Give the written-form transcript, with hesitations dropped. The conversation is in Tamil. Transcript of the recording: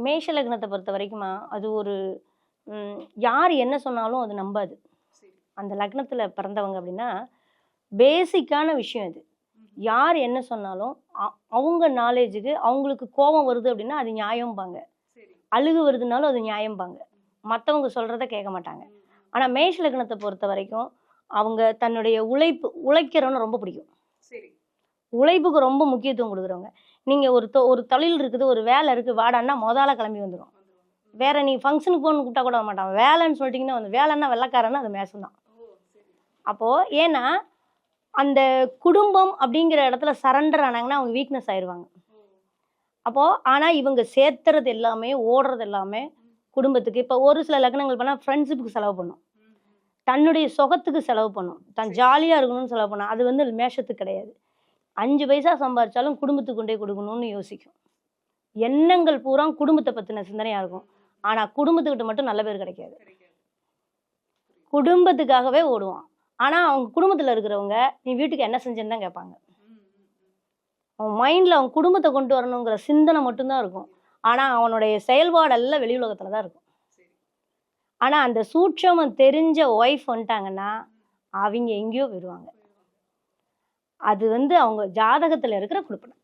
மேஷ லக்னத்தை பொறுத்த வரைக்குமா அது ஒரு யார் என்ன சொன்னாலும் அது நம்பாது. அந்த லக்னத்தில் பிறந்தவங்க அப்படின்னா பேசிக்கான விஷயம் இது. யார் என்ன சொன்னாலும் அவங்க நாலேஜுக்கு அவங்களுக்கு கோபம் வருது அப்படின்னா அது நியாயம்பாங்க, அழுகு வருதுனாலும் அது நியாயம்பாங்க, மற்றவங்க சொல்கிறத கேட்க மாட்டாங்க. ஆனால் மேஷ லக்னத்தை பொறுத்த வரைக்கும் அவங்க தன்னுடைய உழைக்கிறவன்னு ரொம்ப பிடிக்கும். உழைப்புக்கு ரொம்ப முக்கியத்துவம் கொடுக்குறவங்க. நீங்கள் ஒரு தொழில் இருக்குது, ஒரு வேலை இருக்குது, வாடான்னா முதல்ல கிளம்பி வந்துடும். வேற நீ ஃபங்க்ஷனுக்கு போகணுன்னு கூப்பிட்டா கூட வர மாட்டான். வேலைன்னு சொல்லிட்டிங்கன்னா வந்து வேலைன்னா வெள்ளைக்காரன்னா அது மேஷம் தான். அப்போது ஏன்னா அந்த குடும்பம் அப்படிங்கிற இடத்துல சரண்டர் ஆனாங்கன்னா அவங்க வீக்னஸ் ஆயிடுவாங்க. அப்போது ஆனால் இவங்க சேர்த்துறது எல்லாமே ஓடுறது எல்லாமே குடும்பத்துக்கு. இப்போ ஒரு சில லக்னங்கள் பண்ணால் ஃப்ரெண்ட்ஷிப்புக்கு செலவு பண்ணும், தன்னுடைய சுகத்துக்கு செலவு பண்ணும், தன் ஜாலியாக இருக்கணும்னு செலவு பண்ணும். அது வந்து மேஷத்துக்கு கிடையாது. 5 பைசா சம்பாதிச்சாலும் குடும்பத்துக்கு கொண்டே கொடுக்கணும்னு யோசிக்கும். எண்ணங்கள் பூரா குடும்பத்தை பற்றின சிந்தனையாக இருக்கும். ஆனால் குடும்பத்துக்கிட்ட மட்டும் நல்ல பேர் கிடைக்காது. குடும்பத்துக்காகவே ஓடுவான். ஆனால் அவங்க குடும்பத்தில் இருக்கிறவங்க நீ வீட்டுக்கு என்ன செஞ்சேன்னு தான் கேட்பாங்க. அவன் மைண்டில் அவன் குடும்பத்தை கொண்டு வரணுங்கிற சிந்தனை மட்டும்தான் இருக்கும். ஆனால் அவனுடைய செயல்பாடெல்லாம் வெளி உலகத்தில் தான் இருக்கும். ஆனால் அந்த சூட்சமம் தெரிஞ்ச ஒய்ஃப் வந்துட்டாங்கன்னா அவங்க எங்கேயோ போயிடுவாங்க. அது வந்து அவங்க ஜாதகத்தில் இருக்கிற குடுப்பனை.